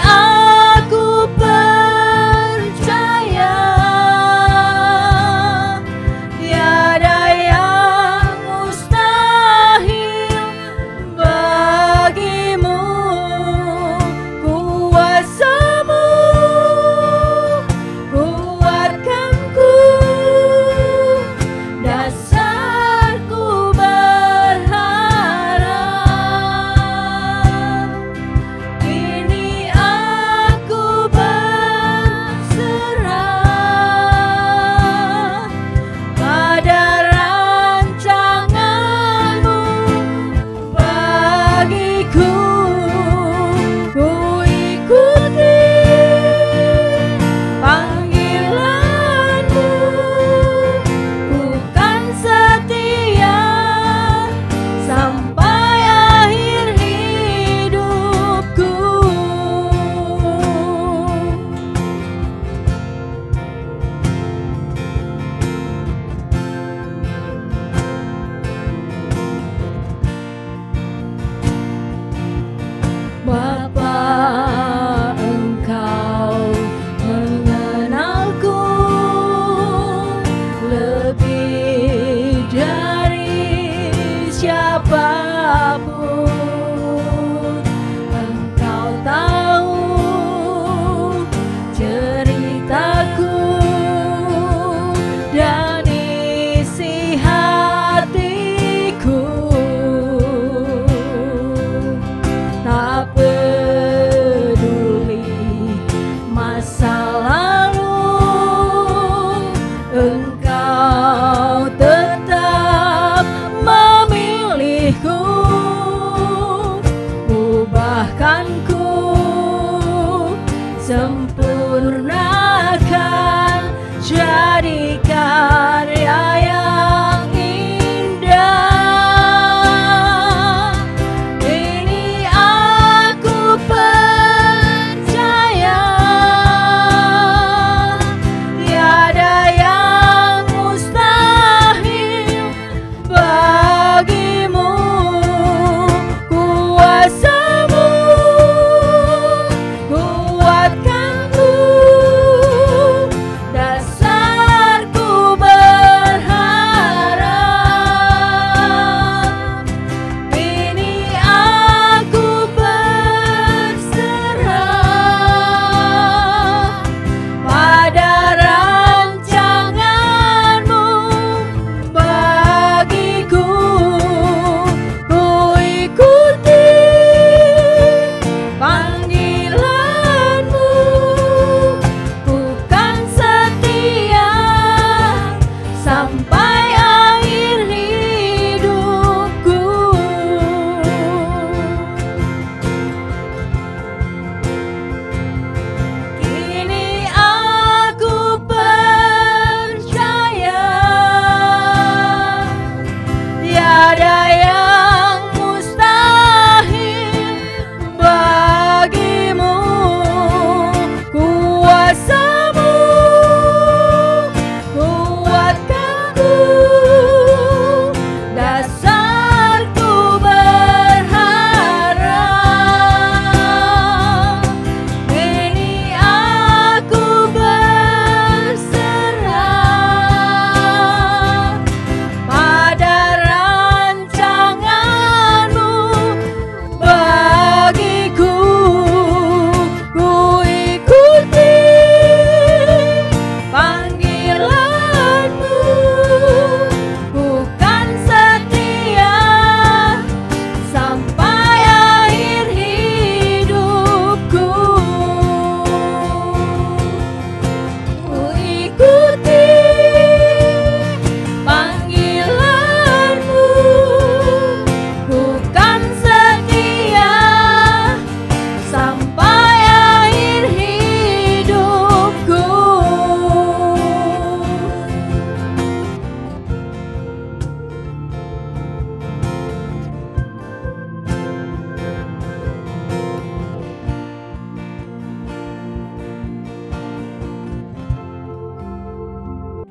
Aku percaya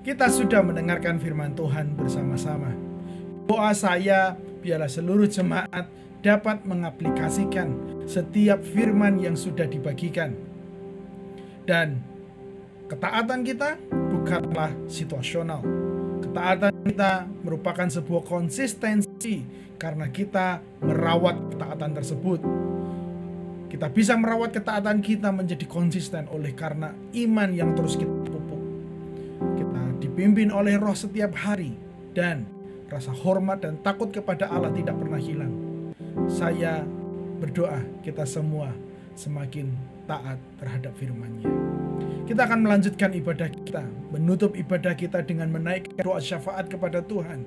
Kita sudah mendengarkan firman Tuhan bersama-sama. Doa saya biarlah seluruh jemaat dapat mengaplikasikan setiap firman yang sudah dibagikan. Dan ketaatan kita bukanlah situasional. Ketaatan kita merupakan sebuah konsistensi karena kita merawat ketaatan tersebut. Kita bisa merawat ketaatan kita menjadi konsisten oleh karena iman yang terus kita pupuk. Kita dipimpin oleh Roh setiap hari dan rasa hormat dan takut kepada Allah tidak pernah hilang. Saya berdoa kita semua semakin taat terhadap firman-Nya. Kita akan melanjutkan ibadah kita, menutup ibadah kita dengan menaikkan doa syafaat kepada Tuhan.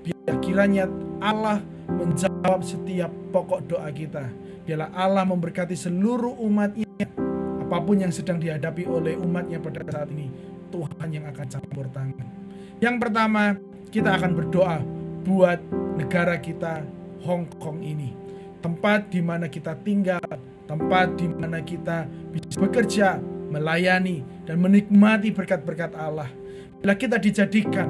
Biar kiranya Allah menjawab setiap pokok doa kita. Biarlah Allah memberkati seluruh umat-Nya. Apapun yang sedang dihadapi oleh umat-Nya pada saat ini, Tuhan yang akan campur tangan. Yang pertama, kita akan berdoa buat negara kita, Hong Kong ini. Tempat di mana kita tinggal, tempat di mana kita bisa bekerja, melayani, dan menikmati berkat-berkat Allah. Bila kita dijadikan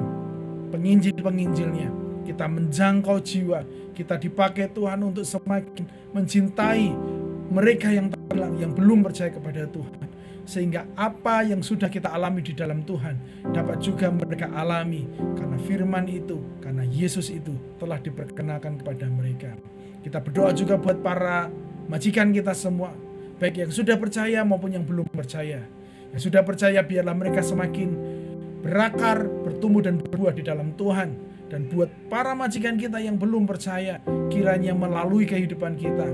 penginjil-penginjilnya, kita menjangkau jiwa, kita dipakai Tuhan untuk semakin mencintai mereka yang terhilang, yang belum percaya kepada Tuhan. Sehingga apa yang sudah kita alami di dalam Tuhan dapat juga mereka alami karena firman itu, karena Yesus itu telah diperkenalkan kepada mereka. Kita berdoa juga buat para majikan kita semua, baik yang sudah percaya maupun yang belum percaya. Yang sudah percaya biarlah mereka semakin berakar, bertumbuh dan berbuah di dalam Tuhan. Dan buat para majikan kita yang belum percaya, kiranya melalui kehidupan kita,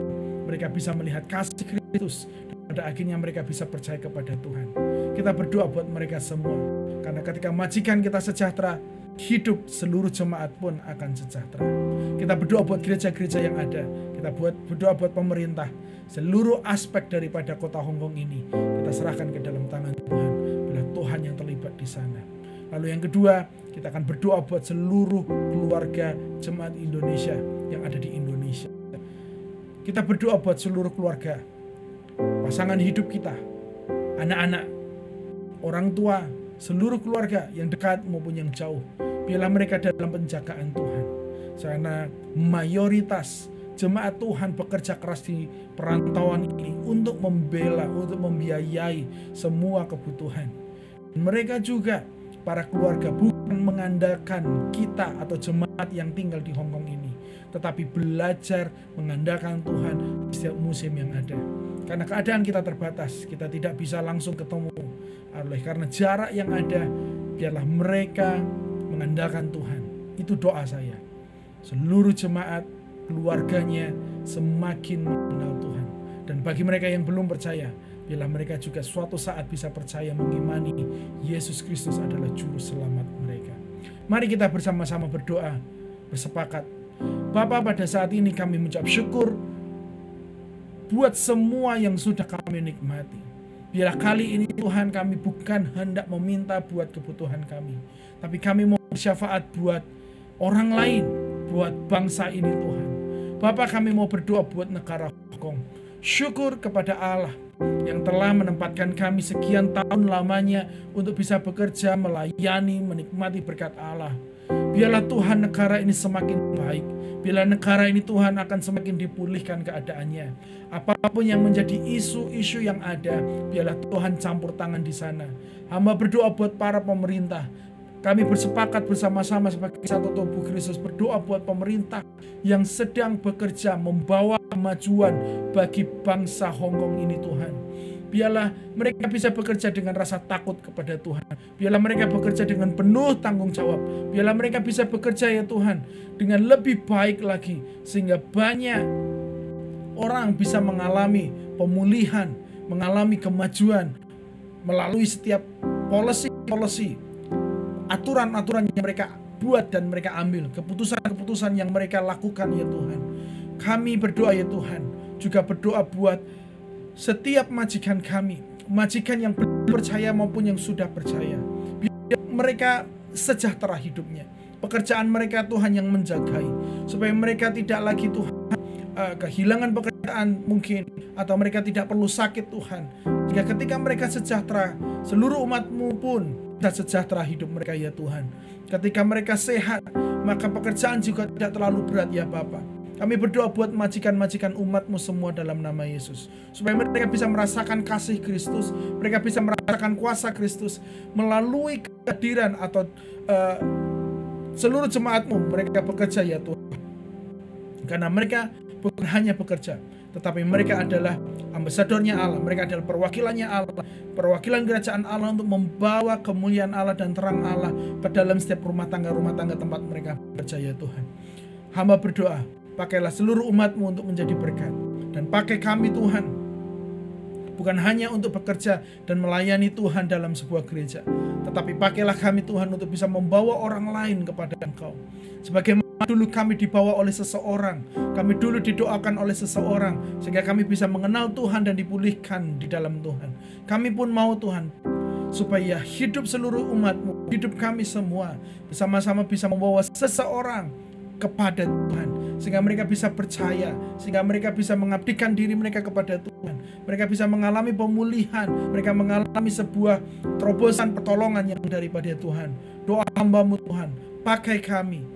mereka bisa melihat kasih Kristus. Dan pada akhirnya mereka bisa percaya kepada Tuhan. Kita berdoa buat mereka semua. Karena ketika majikan kita sejahtera, hidup seluruh jemaat pun akan sejahtera. Kita berdoa buat gereja-gereja yang ada. Kita berdoa buat pemerintah. Seluruh aspek daripada kota Hong Kong ini kita serahkan ke dalam tangan Tuhan. Bila Tuhan yang terlibat di sana. Lalu yang kedua, kita akan berdoa buat seluruh keluarga jemaat Indonesia yang ada di Indonesia. Kita berdoa buat seluruh keluarga, pasangan hidup kita, anak-anak, orang tua, seluruh keluarga yang dekat maupun yang jauh. Biarlah mereka dalam penjagaan Tuhan. Karena mayoritas jemaat Tuhan bekerja keras di perantauan ini untuk membela, untuk membiayai semua kebutuhan. Mereka juga, para keluarga, bukan mengandalkan kita atau jemaat yang tinggal di Hong Kong ini, tetapi belajar mengandalkan Tuhan di setiap musim yang ada. Karena keadaan kita terbatas, kita tidak bisa langsung ketemu. Oleh karena jarak yang ada, biarlah mereka mengandalkan Tuhan. Itu doa saya. Seluruh jemaat, keluarganya semakin mengenal Tuhan. Dan bagi mereka yang belum percaya, biarlah mereka juga suatu saat bisa percaya mengimani Yesus Kristus adalah juru selamat mereka. Mari kita bersama-sama berdoa, bersepakat. Bapa, pada saat ini kami mengucap syukur buat semua yang sudah kami nikmati. Biarlah kali ini Tuhan, kami bukan hendak meminta buat kebutuhan kami, tapi kami mau bersyafaat buat orang lain, buat bangsa ini Tuhan. Bapa, kami mau berdoa buat negara Hong Kong. Syukur kepada Allah yang telah menempatkan kami sekian tahun lamanya untuk bisa bekerja, melayani, menikmati berkat Allah. Biarlah Tuhan negara ini semakin baik. Biarlah negara ini Tuhan akan semakin dipulihkan keadaannya. Apapun yang menjadi isu-isu yang ada, biarlah Tuhan campur tangan di sana. Hamba berdoa buat para pemerintah. Kami bersepakat bersama-sama sebagai satu tubuh Kristus berdoa buat pemerintah yang sedang bekerja membawa kemajuan bagi bangsa Hong Kong ini Tuhan. Biarlah mereka bisa bekerja dengan rasa takut kepada Tuhan. Biarlah mereka bekerja dengan penuh tanggung jawab. Biarlah mereka bisa bekerja ya Tuhan dengan lebih baik lagi. Sehingga banyak orang bisa mengalami pemulihan, mengalami kemajuan melalui setiap policy, aturan-aturan yang mereka buat dan mereka ambil, keputusan-keputusan yang mereka lakukan ya Tuhan. Kami berdoa ya Tuhan, juga berdoa buat setiap majikan kami, majikan yang belum percaya maupun yang sudah percaya. Biar mereka sejahtera hidupnya. Pekerjaan mereka Tuhan yang menjagai, supaya mereka tidak lagi Tuhan kehilangan pekerjaan mungkin, atau mereka tidak perlu sakit Tuhan. Jika ketika mereka sejahtera, seluruh umat-Mu pun sejahtera hidup mereka ya Tuhan. Ketika mereka sehat, maka pekerjaan juga tidak terlalu berat ya Bapa. Kami berdoa buat majikan-majikan umat-Mu semua dalam nama Yesus, supaya mereka bisa merasakan kasih Kristus, mereka bisa merasakan kuasa Kristus melalui kehadiran atau seluruh jemaat-Mu. Mereka bekerja ya Tuhan, karena mereka bukan hanya bekerja, tetapi mereka adalah ambasadornya Allah, mereka adalah perwakilannya Allah, perwakilan kerajaan Allah untuk membawa kemuliaan Allah dan terang Allah ke dalam setiap rumah tangga tempat mereka bekerja ya Tuhan. Hamba berdoa, pakailah seluruh umat-Mu untuk menjadi berkat, dan pakai kami Tuhan, bukan hanya untuk bekerja dan melayani Tuhan dalam sebuah gereja, tetapi pakailah kami Tuhan untuk bisa membawa orang lain kepada Engkau. Sebagaimana dulu kami dibawa oleh seseorang, kami dulu didoakan oleh seseorang, sehingga kami bisa mengenal Tuhan dan dipulihkan di dalam Tuhan. Kami pun mau Tuhan, supaya hidup seluruh umat-Mu, hidup kami semua bersama-sama bisa membawa seseorang kepada Tuhan, sehingga mereka bisa percaya, sehingga mereka bisa mengabdikan diri mereka kepada Tuhan. Mereka bisa mengalami pemulihan, mereka mengalami sebuah terobosan pertolongan yang daripada Tuhan. Doa hamba-Mu Tuhan, pakai kami,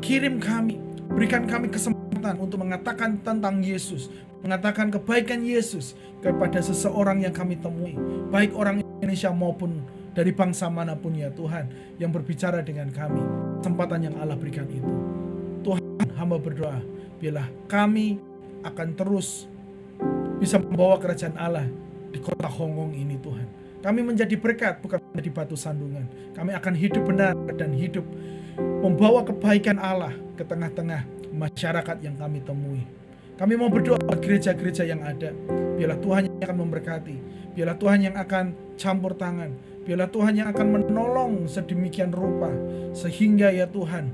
kirim kami, berikan kami kesempatan untuk mengatakan tentang Yesus, mengatakan kebaikan Yesus kepada seseorang yang kami temui, baik orang Indonesia maupun dari bangsa manapun ya Tuhan, yang berbicara dengan kami. Kesempatan yang Allah berikan itu, Tuhan, hamba berdoa, biarlah kami akan terus bisa membawa kerajaan Allah di kota Hongkong ini Tuhan. Kami menjadi berkat, bukan menjadi batu sandungan. Kami akan hidup benar dan hidup membawa kebaikan Allah ke tengah-tengah masyarakat yang kami temui. Kami mau berdoa buat gereja-gereja yang ada. Biarlah Tuhan yang akan memberkati, biarlah Tuhan yang akan campur tangan, biarlah Tuhan yang akan menolong sedemikian rupa, sehingga ya Tuhan,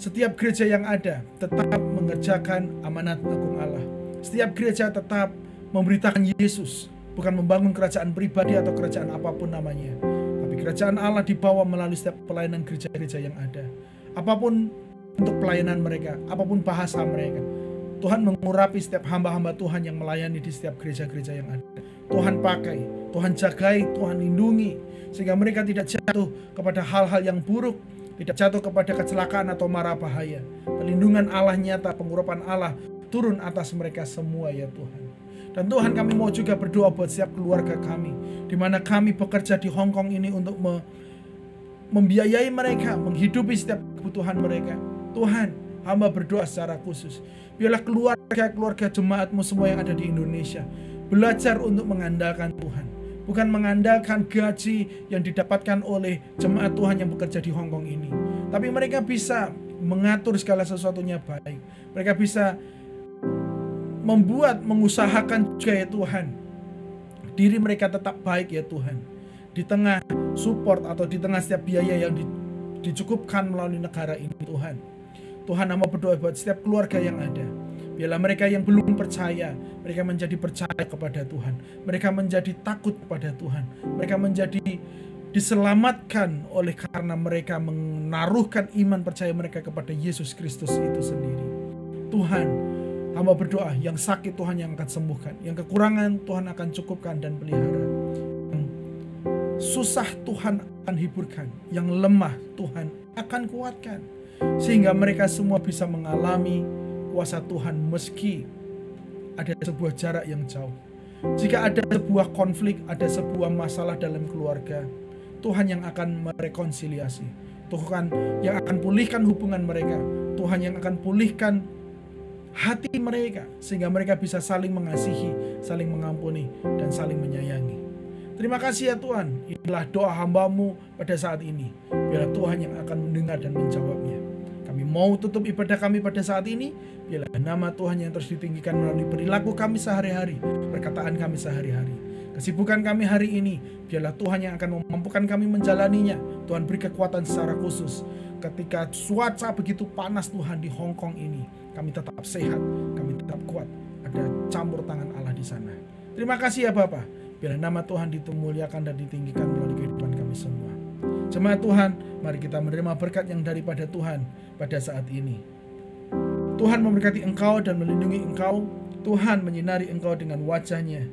setiap gereja yang ada tetap mengerjakan amanat agung Allah. Setiap gereja tetap memberitakan Yesus, bukan membangun kerajaan pribadi atau kerajaan apapun namanya, tapi kerajaan Allah dibawa melalui setiap pelayanan gereja-gereja yang ada. Apapun untuk pelayanan mereka, apapun bahasa mereka, Tuhan mengurapi setiap hamba-hamba Tuhan yang melayani di setiap gereja-gereja yang ada. Tuhan pakai, Tuhan jagai, Tuhan lindungi, sehingga mereka tidak jatuh kepada hal-hal yang buruk, tidak jatuh kepada kecelakaan atau mara bahaya. Perlindungan Allah nyata, pengurapan Allah turun atas mereka semua ya Tuhan. Dan Tuhan, kami mau juga berdoa buat setiap keluarga kami, di mana kami bekerja di Hongkong ini untuk membiayai mereka, menghidupi setiap kebutuhan mereka. Tuhan, hamba berdoa secara khusus, biarlah keluarga jemaat-Mu semua yang ada di Indonesia belajar untuk mengandalkan Tuhan, bukan mengandalkan gaji yang didapatkan oleh jemaat Tuhan yang bekerja di Hongkong ini, tapi mereka bisa mengatur segala sesuatunya baik. Mereka bisa mengusahakan juga ya Tuhan, diri mereka tetap baik ya Tuhan, di tengah support atau di tengah setiap biaya yang dicukupkan melalui negara ini Tuhan. Tuhan, hamba berdoa buat setiap keluarga yang ada, biarlah mereka yang belum percaya, mereka menjadi percaya kepada Tuhan, mereka menjadi takut kepada Tuhan, mereka menjadi diselamatkan oleh karena mereka menaruhkan iman percaya mereka kepada Yesus Kristus itu sendiri. Tuhan, hamba berdoa, yang sakit Tuhan yang akan sembuhkan, yang kekurangan Tuhan akan cukupkan dan pelihara, yang susah Tuhan akan hiburkan, yang lemah Tuhan akan kuatkan, sehingga mereka semua bisa mengalami kuasa Tuhan meski ada sebuah jarak yang jauh. Jika ada sebuah konflik, ada sebuah masalah dalam keluarga, Tuhan yang akan merekonsiliasi, Tuhan yang akan pulihkan hubungan mereka, Tuhan yang akan pulihkan hati mereka, sehingga mereka bisa saling mengasihi, saling mengampuni, dan saling menyayangi. Terima kasih ya Tuhan, inilah doa hamba-Mu pada saat ini. Biarlah Tuhan yang akan mendengar dan menjawabnya. Kami mau tutup ibadah kami pada saat ini, biarlah nama Tuhan yang terus ditinggikan melalui perilaku kami sehari-hari, perkataan kami sehari-hari, kesibukan kami hari ini. Biarlah Tuhan yang akan memampukan kami menjalaninya. Tuhan beri kekuatan secara khusus ketika cuaca begitu panas Tuhan di Hongkong ini. Kami tetap sehat, kami tetap kuat. Ada campur tangan Allah di sana. Terima kasih ya Bapa. Biarlah nama Tuhan dimuliakan dan ditinggikan melalui kehidupan kami semua. Jemaat Tuhan, mari kita menerima berkat yang daripada Tuhan pada saat ini. Tuhan memberkati engkau dan melindungi engkau. Tuhan menyinari engkau dengan wajah-Nya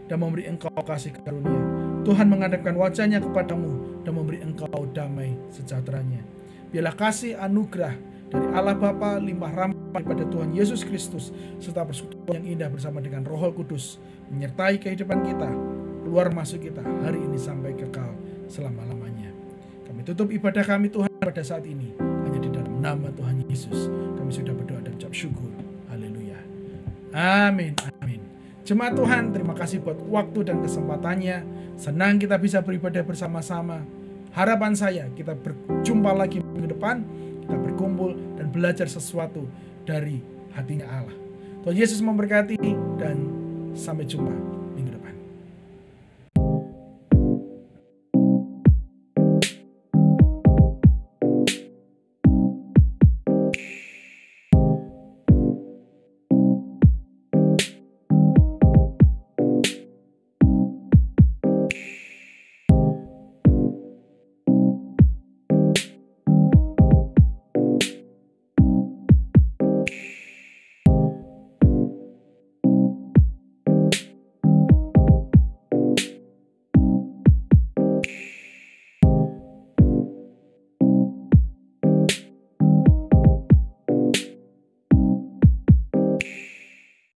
dan memberi engkau kasih karunia. Tuhan menghadapkan wajahnya kepadamu dan memberi engkau damai sejahteranya. Biarlah kasih anugerah dari Allah Bapa, limpah rahmat daripada Tuhan Yesus Kristus, serta persekutuan yang indah bersama dengan Roh Kudus menyertai kehidupan kita, keluar masuk kita hari ini sampai kekal selama-lamanya. Kami tutup ibadah kami Tuhan pada saat ini hanya di dalam nama Tuhan Yesus. Kami sudah berdoa dan ucap syukur. Haleluya. Amin. Amin. Jemaat Tuhan, terima kasih buat waktu dan kesempatannya. Senang kita bisa beribadah bersama-sama. Harapan saya kita berjumpa lagi minggu depan, kita berkumpul dan belajar sesuatu dari hatinya Allah. Tuhan Yesus memberkati dan sampai jumpa.